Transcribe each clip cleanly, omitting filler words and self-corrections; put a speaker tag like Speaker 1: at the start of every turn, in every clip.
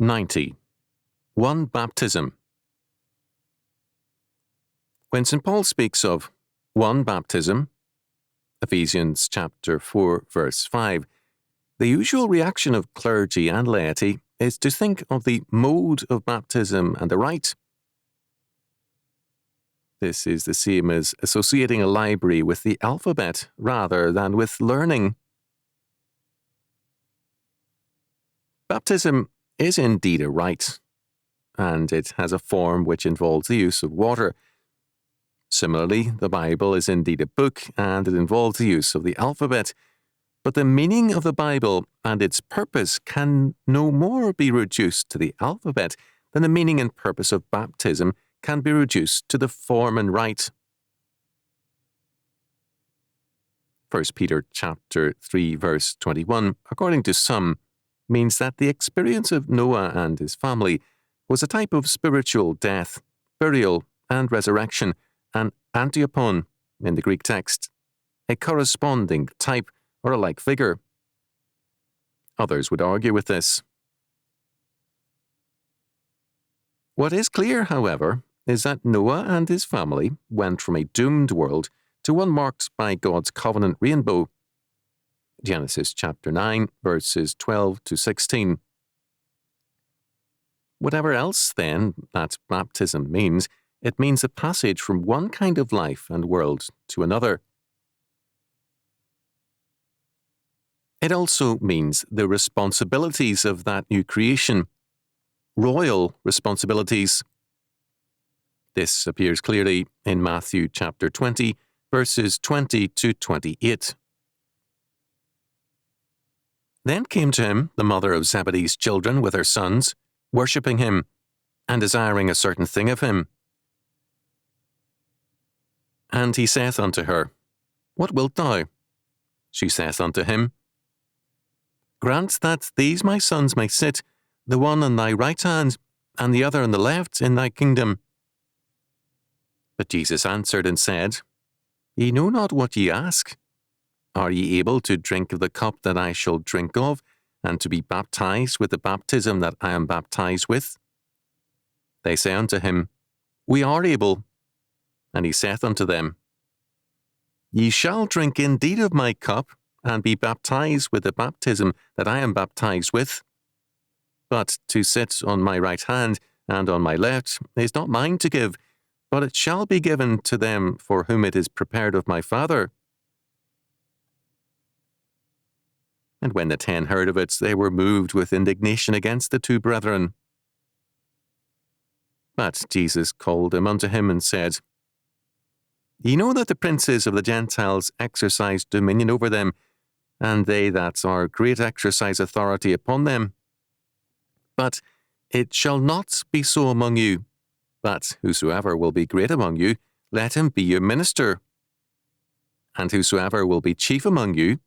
Speaker 1: 90. One baptism. When St. Paul speaks of one baptism, Ephesians chapter 4, verse 5, the usual reaction of clergy and laity is to think of the mode of baptism and the rite. This is the same as associating a library with the alphabet rather than with learning. Baptism is indeed a rite, and it has a form which involves the use of water. Similarly, the Bible is indeed a book, and it involves the use of the alphabet. But the meaning of the Bible and its purpose can no more be reduced to the alphabet than the meaning and purpose of baptism can be reduced to the form and rite. 1 Peter chapter 3, verse 21, according to some, means that the experience of Noah and his family was a type of spiritual death, burial, and resurrection, an antiopon in the Greek text, a corresponding type or a like figure. Others would argue with this. What is clear, however, is that Noah and his family went from a doomed world to one marked by God's covenant rainbow. Genesis chapter 9, verses 12 to 16. Whatever else, then, that baptism means, it means a passage from one kind of life and world to another. It also means the responsibilities of that new creation, royal responsibilities. This appears clearly in Matthew chapter 20, verses 20 to 28. Then came to him the mother of Zebedee's children with her sons, worshipping him, and desiring a certain thing of him. And he saith unto her, What wilt thou? She saith unto him, Grant that these my sons may sit, the one on thy right hand, and the other on the left, in thy kingdom. But Jesus answered and said, Ye know not what ye ask. Are ye able to drink of the cup that I shall drink of, and to be baptized with the baptism that I am baptized with? They say unto him, We are able. And he saith unto them, Ye shall drink indeed of my cup, and be baptized with the baptism that I am baptized with. But to sit on my right hand and on my left is not mine to give, but it shall be given to them for whom it is prepared of my Father. And when the 10 heard of it, they were moved with indignation against the 2 brethren. But Jesus called them unto him and said, Ye know that the princes of the Gentiles exercise dominion over them, and they that are great exercise authority upon them. But it shall not be so among you, but whosoever will be great among you, let him be your minister. And whosoever will be chief among you,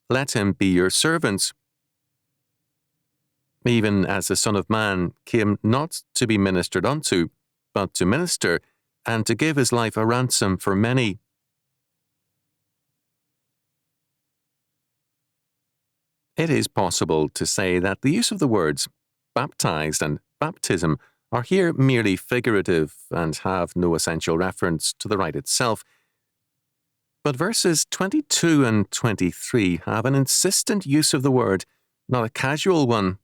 Speaker 1: let him be your servant. Even as the Son of Man came not to be ministered unto, but to minister, and to give his life a ransom for many. It is possible to say that the use of the words baptized and baptism are here merely figurative and have no essential reference to the rite itself. But verses 22 and 23 have an insistent use of the word, not a casual one.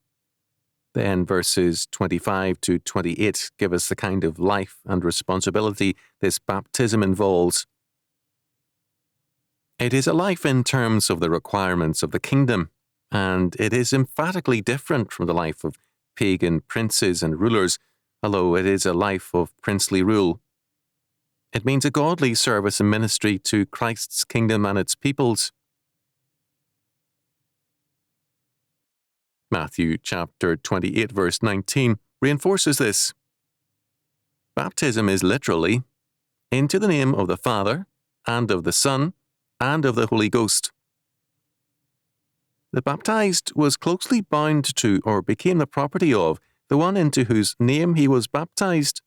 Speaker 1: Then verses 25 to 28 give us the kind of life and responsibility this baptism involves. It is a life in terms of the requirements of the kingdom, and it is emphatically different from the life of pagan princes and rulers, although it is a life of princely rule. It means a godly service and ministry to Christ's kingdom and its peoples. Matthew chapter 28, verse 19 reinforces this. Baptism is literally, into the name of the Father, and of the Son, and of the Holy Ghost. The baptized was closely bound to, or became the property of, the one into whose name he was baptized.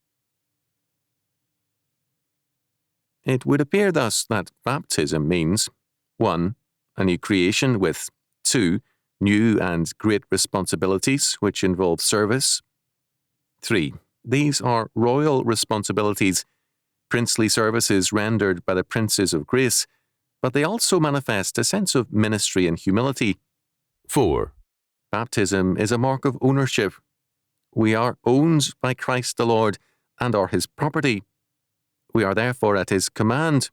Speaker 1: It would appear thus that baptism means 1. A new creation with 2. new and great responsibilities which involve service. 3. These are royal responsibilities, princely services rendered by the princes of grace, but they also manifest a sense of ministry and humility. 4. Baptism is a mark of ownership. We are owned by Christ the Lord and are his property. We are therefore at his command.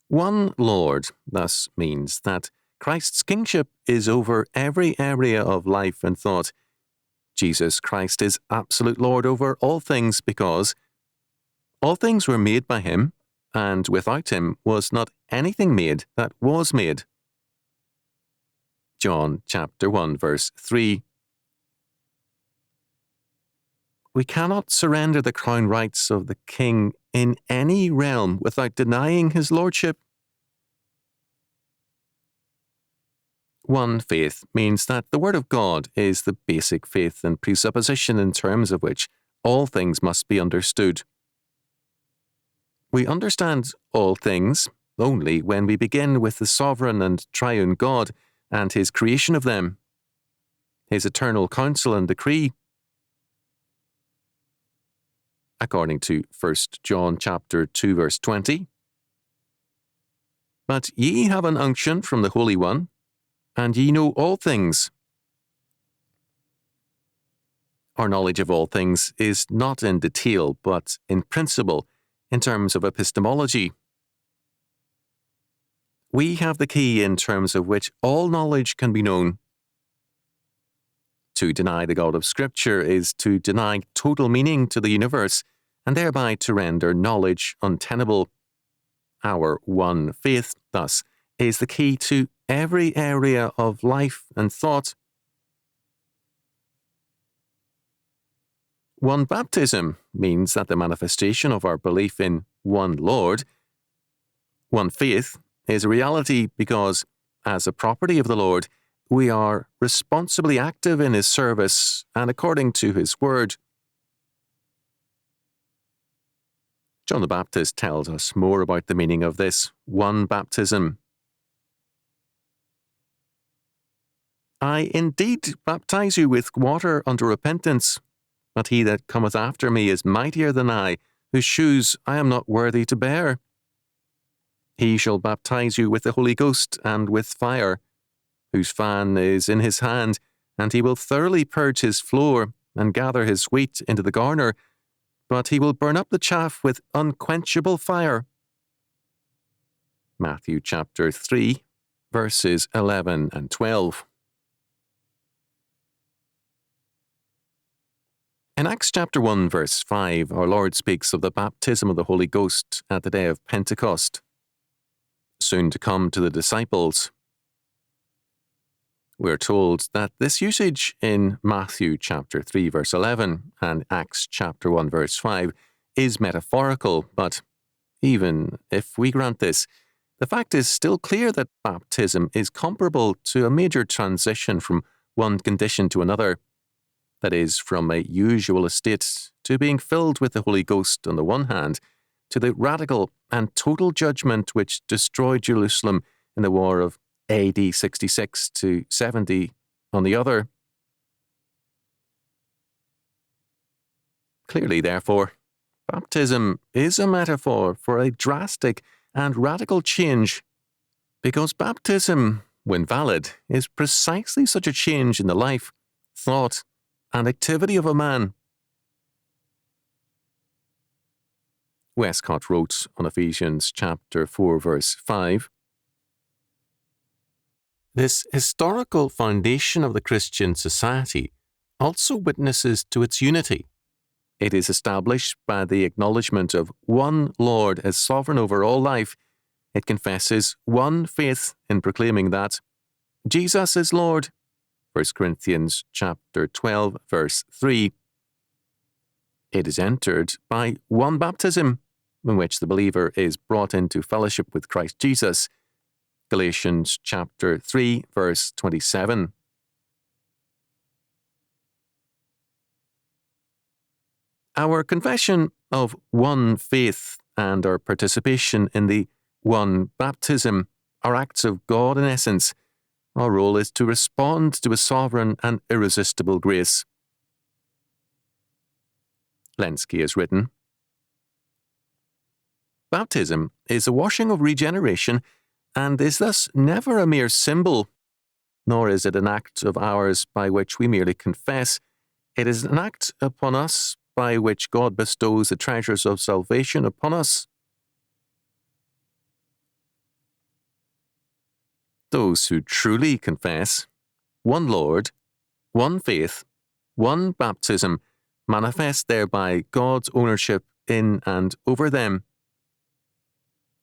Speaker 1: One Lord thus means that Christ's kingship is over every area of life and thought. Jesus Christ is absolute Lord over all things because all things were made by him, and without him was not anything made that was made. John chapter 1 verse 3. We cannot surrender the crown rights of the king in any realm without denying his lordship. One faith means that the Word of God is the basic faith and presupposition in terms of which all things must be understood. We understand all things only when we begin with the sovereign and triune God and his creation of them, his eternal counsel and decree. According to 1 John chapter 2 verse 20. But ye have an unction from the Holy One, and ye know all things. Our knowledge of all things is not in detail, but in principle, in terms of epistemology. We have the key in terms of which all knowledge can be known. To deny the God of Scripture is to deny total meaning to the universe, and thereby to render knowledge untenable. Our one faith, thus, is the key to every area of life and thought. One baptism means that the manifestation of our belief in one Lord, one faith, is a reality because, as a property of the Lord, we are responsibly active in his service and according to his word. John the Baptist tells us more about the meaning of this one baptism. I indeed baptize you with water unto repentance, but he that cometh after me is mightier than I, whose shoes I am not worthy to bear. He shall baptize you with the Holy Ghost and with fire, whose fan is in his hand, and he will thoroughly purge his floor and gather his wheat into the garner, but he will burn up the chaff with unquenchable fire. Matthew chapter 3, verses 11 and 12. In Acts chapter 1, verse 5, our Lord speaks of the baptism of the Holy Ghost at the day of Pentecost, soon to come to the disciples. We're told that this usage in Matthew chapter 3, verse 11 and Acts chapter 1, verse 5 is metaphorical, but even if we grant this, the fact is still clear that baptism is comparable to a major transition from one condition to another. That is, from a usual estate to being filled with the Holy Ghost on the one hand, to the radical and total judgment which destroyed Jerusalem in the war of AD 66 to 70 on the other. Clearly, therefore, baptism is a metaphor for a drastic and radical change, because baptism, when valid, is precisely such a change in the life, thought, and activity of a man. Westcott wrote on Ephesians chapter 4, verse 5, "This historical foundation of the Christian society also witnesses to its unity. It is established by the acknowledgement of one Lord as sovereign over all life. It confesses one faith in proclaiming that Jesus is Lord." 1 Corinthians chapter 12, verse 3. It is entered by one baptism, in which the believer is brought into fellowship with Christ Jesus. Galatians chapter 3, verse 27. Our confession of one faith and our participation in the one baptism are acts of God in essence. Our role is to respond to a sovereign and irresistible grace. Lenski has written, Baptism is a washing of regeneration and is thus never a mere symbol, nor is it an act of ours by which we merely confess. It is an act upon us by which God bestows the treasures of salvation upon us. Those who truly confess, one Lord, one faith, one baptism, manifest thereby God's ownership in and over them.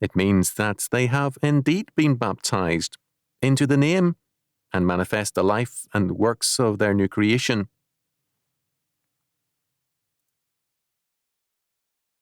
Speaker 1: It means that they have indeed been baptized into the name and manifest the life and works of their new creation.